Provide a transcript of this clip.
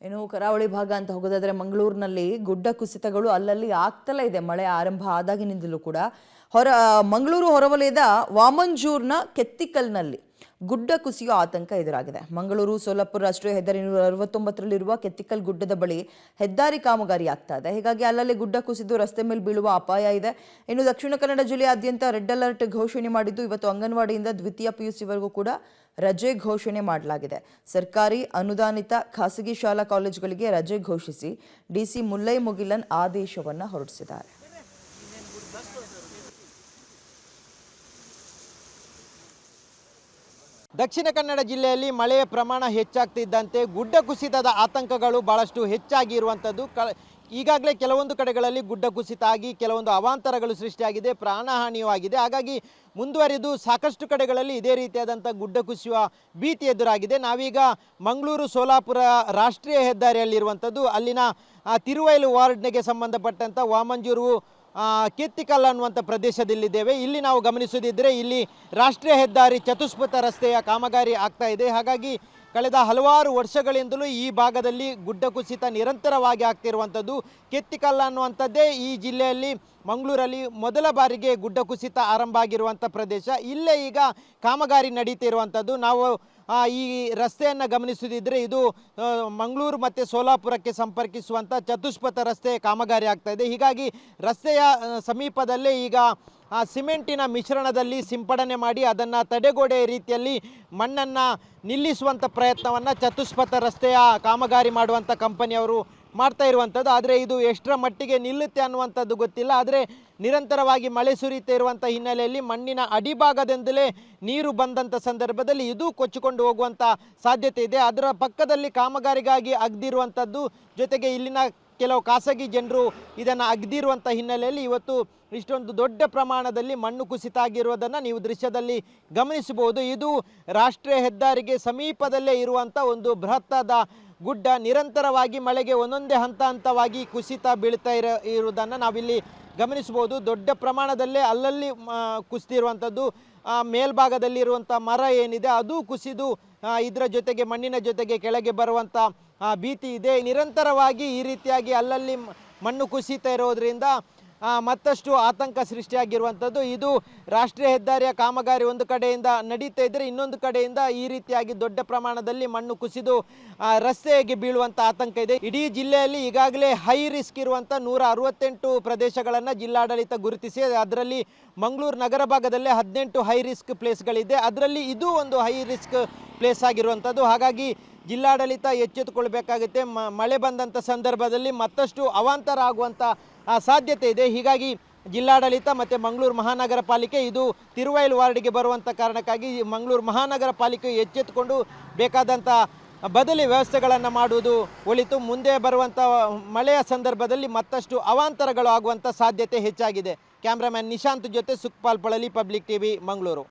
ಇನ್ನು ಕರಾವಳಿ ಭಾಗ ಅಂತ ಹೋಗೋದಾದ್ರೆ ಮಂಗಳೂರಿನಲ್ಲಿ ಗುಡ್ಡ ಕುಸಿತಗಳು ಅಲ್ಲಲ್ಲಿ ಆಗ್ತಲೇ ಇದೆ. ಮಳೆ ಆರಂಭ ಆದಾಗಿನಿಂದಲೂ ಕೂಡ ಮಂಗಳೂರು ಹೊರವಲಯದ ವಾಮಂಜೂರ್ನ ಕೆತ್ತಿಕಲ್ನಲ್ಲಿ ಗುಡ್ಡ ಕುಸಿಯೋ ಆತಂಕ ಎದುರಾಗಿದೆ. ಮಂಗಳೂರು ಸೋಲಾಪುರ ರಾಷ್ಟ್ರೀಯ ಹೆದ್ದಾರಿ 169ರಲ್ಲಿರುವ ಕೆತ್ತಿಕಲ್ ಗುಡ್ಡದ ಬಳಿ ಹೆದ್ದಾರಿ ಕಾಮಗಾರಿ ಆಗ್ತಾ ಇದೆ. ಹೀಗಾಗಿ ಅಲ್ಲಲ್ಲಿ ಗುಡ್ಡ ಕುಸಿದು ರಸ್ತೆ ಮೇಲೆ ಬೀಳುವ ಅಪಾಯ ಇದೆ. ಇನ್ನು ದಕ್ಷಿಣ ಕನ್ನಡ ಜಿಲ್ಲೆಯಾದ್ಯಂತ ರೆಡ್ ಅಲರ್ಟ್ ಘೋಷಣೆ ಮಾಡಿದ್ದು, ಇವತ್ತು ಅಂಗನವಾಡಿಯಿಂದ ದ್ವಿತೀಯ ಪಿಯುಸಿವರೆಗೂ ಕೂಡ ರಜೆ ಘೋಷಣೆ ಮಾಡಲಾಗಿದೆ. ಸರ್ಕಾರಿ ಅನುದಾನಿತ ಖಾಸಗಿ ಶಾಲಾ ಕಾಲೇಜುಗಳಿಗೆ ರಜೆ ಘೋಷಿಸಿ ಡಿಸಿ ಮುಲ್ಲೈ ಮುಗಿಲನ್ ಆದೇಶವನ್ನು ಹೊರಡಿಸಿದ್ದಾರೆ. ದಕ್ಷಿಣ ಕನ್ನಡ ಜಿಲ್ಲೆಯಲ್ಲಿ ಮಳೆಯ ಪ್ರಮಾಣ ಹೆಚ್ಚಾಗ್ತಿದ್ದಂತೆ ಗುಡ್ಡ ಕುಸಿತದ ಆತಂಕಗಳು ಬಹಳಷ್ಟು ಹೆಚ್ಚಾಗಿರುವಂಥದ್ದು. ಈಗಾಗಲೇ ಕೆಲವೊಂದು ಕಡೆಗಳಲ್ಲಿ ಗುಡ್ಡ ಕುಸಿತ ಆಗಿ ಕೆಲವೊಂದು ಅವಾಂತರಗಳು ಸೃಷ್ಟಿಯಾಗಿದೆ, ಪ್ರಾಣಹಾನಿಯೂ ಆಗಿದೆ. ಹಾಗಾಗಿ ಮುಂದುವರಿದು ಸಾಕಷ್ಟು ಕಡೆಗಳಲ್ಲಿ ಇದೇ ರೀತಿಯಾದಂಥ ಗುಡ್ಡ ಕುಸಿಯುವ ಭೀತಿ ಎದುರಾಗಿದೆ. ನಾವೀಗ ಮಂಗಳೂರು ಸೋಲಾಪುರ ರಾಷ್ಟ್ರೀಯ ಹೆದ್ದಾರಿಯಲ್ಲಿರುವಂಥದ್ದು. ಅಲ್ಲಿನ ತಿರುವೈಲು ವಾರ್ಡ್ಗೆ ಸಂಬಂಧಪಟ್ಟಂಥ ವಾಮಂಜೂರು ಕೆತ್ತಿಕಲ್ ಅನ್ನುವಂಥ ಪ್ರದೇಶದಲ್ಲಿದ್ದೇವೆ. ಇಲ್ಲಿ ನಾವು ಗಮನಿಸೋದಿದ್ದರೆ ಇಲ್ಲಿ ರಾಷ್ಟ್ರೀಯ ಹೆದ್ದಾರಿ ಚತುಷ್ಪಥ ರಸ್ತೆಯ ಕಾಮಗಾರಿ ಆಗ್ತಾ ಇದೆ. ಹಾಗಾಗಿ ಕಳೆದ ಹಲವಾರು ವರ್ಷಗಳಿಂದಲೂ ಈ ಭಾಗದಲ್ಲಿ ಗುಡ್ಡ ಕುಸಿತ ನಿರಂತರವಾಗಿ ಆಗ್ತಿರುವಂಥದ್ದು. ಕೆತ್ತಿಕಲ್ ಅನ್ನುವಂಥದ್ದೇ ಈ ಜಿಲ್ಲೆಯಲ್ಲಿ ಮಂಗಳೂರಲ್ಲಿ ಮೊದಲ ಬಾರಿಗೆ ಗುಡ್ಡ ಕುಸಿತ ಆರಂಭ ಆಗಿರುವಂಥ ಪ್ರದೇಶ. ಇಲ್ಲೇ ಈಗ ಕಾಮಗಾರಿ ನಡೀತಿರುವಂಥದ್ದು. ನಾವು ಈ ರಸ್ತೆಯನ್ನು ಗಮನಿಸೋದಿದ್ದರೆ ಇದು ಮಂಗಳೂರು ಮತ್ತು ಸೋಲಾಪುರಕ್ಕೆ ಸಂಪರ್ಕಿಸುವಂಥ ಚತುಷ್ಪಥ ರಸ್ತೆ ಕಾಮಗಾರಿ ಆಗ್ತಾ ಇದೆ. ಹೀಗಾಗಿ ರಸ್ತೆಯ ಸಮೀಪದಲ್ಲೇ ಈಗ ಸಿಮೆಂಟಿನ ಮಿಶ್ರಣದಲ್ಲಿ ಸಿಂಪಡಣೆ ಮಾಡಿ ಅದನ್ನು ತಡೆಗೋಡೆ ರೀತಿಯಲ್ಲಿ ಮಣ್ಣನ್ನು ನಿಲ್ಲಿಸುವಂಥ ಪ್ರಯತ್ನವನ್ನು ಚತುಷ್ಪಥ ರಸ್ತೆಯ ಕಾಮಗಾರಿ ಮಾಡುವಂಥ ಕಂಪನಿಯವರು ಮಾಡ್ತಾ ಇರುವಂಥದ್ದು. ಆದರೆ ಇದು ಎಷ್ಟರ ಮಟ್ಟಿಗೆ ನಿಲ್ಲುತ್ತೆ ಅನ್ನುವಂಥದ್ದು ಗೊತ್ತಿಲ್ಲ. ಆದರೆ ನಿರಂತರವಾಗಿ ಮಳೆ ಸುರಿತಾ ಇರುವಂಥ ಹಿನ್ನೆಲೆಯಲ್ಲಿ ಮಣ್ಣಿನ ಅಡಿಭಾಗದಿಂದಲೇ ನೀರು ಬಂದಂಥ ಸಂದರ್ಭದಲ್ಲಿ ಇದು ಕೊಚ್ಚಿಕೊಂಡು ಹೋಗುವಂಥ ಸಾಧ್ಯತೆ ಇದೆ. ಅದರ ಪಕ್ಕದಲ್ಲಿ ಕಾಮಗಾರಿಗಾಗಿ ಅಗ್ದಿರುವಂಥದ್ದು, ಜೊತೆಗೆ ಇಲ್ಲಿನ ಕೆಲವು ಖಾಸಗಿ ಜನರು ಇದನ್ನು ಅಗ್ದಿರುವಂಥ ಹಿನ್ನೆಲೆಯಲ್ಲಿ ಇವತ್ತು ಇಷ್ಟೊಂದು ದೊಡ್ಡ ಪ್ರಮಾಣದಲ್ಲಿ ಮಣ್ಣು ಕುಸಿತ ಆಗಿರುವುದನ್ನು ನೀವು ದೃಶ್ಯದಲ್ಲಿ ಗಮನಿಸಬಹುದು. ಇದು ರಾಷ್ಟ್ರೀಯ ಹೆದ್ದಾರಿಗೆ ಸಮೀಪದಲ್ಲೇ ಇರುವಂಥ ಒಂದು ಬೃಹತ್ತಾದ ಗುಡ್ಡ. ನಿರಂತರವಾಗಿ ಮಳೆಗೆ ಒಂದೊಂದೇ ಹಂತವಾಗಿ ಕುಸಿತ ಬೀಳ್ತಾ ಇರುವುದನ್ನು ನಾವಿಲ್ಲಿ ಗಮನಿಸಬಹುದು. ದೊಡ್ಡ ಪ್ರಮಾಣದಲ್ಲೇ ಅಲ್ಲಲ್ಲಿ ಕುಸಿದಿರುವಂಥದ್ದು. ಮೇಲ್ಭಾಗದಲ್ಲಿರುವಂಥ ಮರ ಏನಿದೆ ಅದು ಕುಸಿದು ಇದರ ಜೊತೆಗೆ ಮಣ್ಣಿನ ಜೊತೆಗೆ ಕೆಳಗೆ ಬರುವಂಥ ಭೀತಿ ಇದೆ. ನಿರಂತರವಾಗಿ ಈ ರೀತಿಯಾಗಿ ಅಲ್ಲಲ್ಲಿ ಮಣ್ಣು ಕುಸಿತಾ ಇರೋದ್ರಿಂದ ಮತ್ತಷ್ಟು ಆತಂಕ ಸೃಷ್ಟಿಯಾಗಿರುವಂಥದ್ದು. ಇದು ರಾಷ್ಟ್ರೀಯ ಹೆದ್ದಾರಿಯ ಕಾಮಗಾರಿ ಒಂದು ಕಡೆಯಿಂದ ನಡೀತಾ ಇದ್ದರೆ, ಇನ್ನೊಂದು ಕಡೆಯಿಂದ ಈ ರೀತಿಯಾಗಿ ದೊಡ್ಡ ಪ್ರಮಾಣದಲ್ಲಿ ಮಣ್ಣು ಕುಸಿದು ರಸ್ತೆಗೆ ಬೀಳುವಂಥ ಆತಂಕ ಇದೆ. ಇಡೀ ಜಿಲ್ಲೆಯಲ್ಲಿ ಈಗಾಗಲೇ ಹೈ ರಿಸ್ಕ್ ಇರುವಂಥ 168 ಪ್ರದೇಶಗಳನ್ನು ಜಿಲ್ಲಾಡಳಿತ ಗುರುತಿಸಿ, ಅದರಲ್ಲಿ ಮಂಗಳೂರು ನಗರ ಭಾಗದಲ್ಲೇ 18 ಹೈ ರಿಸ್ಕ್ ಪ್ಲೇಸ್ಗಳಿದೆ. ಅದರಲ್ಲಿ ಇದು ಒಂದು ಹೈ ರಿಸ್ಕ್ ಪ್ಲೇಸ್ ಆಗಿರುವಂಥದ್ದು. ಹಾಗಾಗಿ ಜಿಲ್ಲಾಡಳಿತ ಎಚ್ಚೆತ್ತುಕೊಳ್ಬೇಕಾಗುತ್ತೆ. ಮಳೆ ಬಂದಂಥ ಸಂದರ್ಭದಲ್ಲಿ ಮತ್ತಷ್ಟು ಅವಾಂತರ ಆಗುವಂಥ ಸಾಧ್ಯತೆ ಇದೆ. ಹೀಗಾಗಿ ಜಿಲ್ಲಾಡಳಿತ ಮತ್ತು ಮಂಗಳೂರು ಮಹಾನಗರ ಪಾಲಿಕೆ ಇದು ತಿರುವೈಲು ವಾರ್ಡ್ಗೆ ಬರುವಂಥ ಕಾರಣಕ್ಕಾಗಿ ಮಂಗಳೂರು ಮಹಾನಗರ ಪಾಲಿಕೆ ಎಚ್ಚೆತ್ತುಕೊಂಡು ಬೇಕಾದಂಥ ಬದಲಿ ವ್ಯವಸ್ಥೆಗಳನ್ನು ಮಾಡುವುದು ಒಳಿತು. ಮುಂದೆ ಬರುವಂಥ ಮಳೆಯ ಸಂದರ್ಭದಲ್ಲಿ ಮತ್ತಷ್ಟು ಅವಾಂತರಗಳು ಆಗುವಂಥ ಸಾಧ್ಯತೆ ಹೆಚ್ಚಾಗಿದೆ. ಕ್ಯಾಮ್ರಾಮನ್ ನಿಶಾಂತ್ ಜೊತೆ ಸುಖಪಾಲ್ ಪಳಲಿ, ಪಬ್ಲಿಕ್ ಟಿವಿ, ಮಂಗಳೂರು.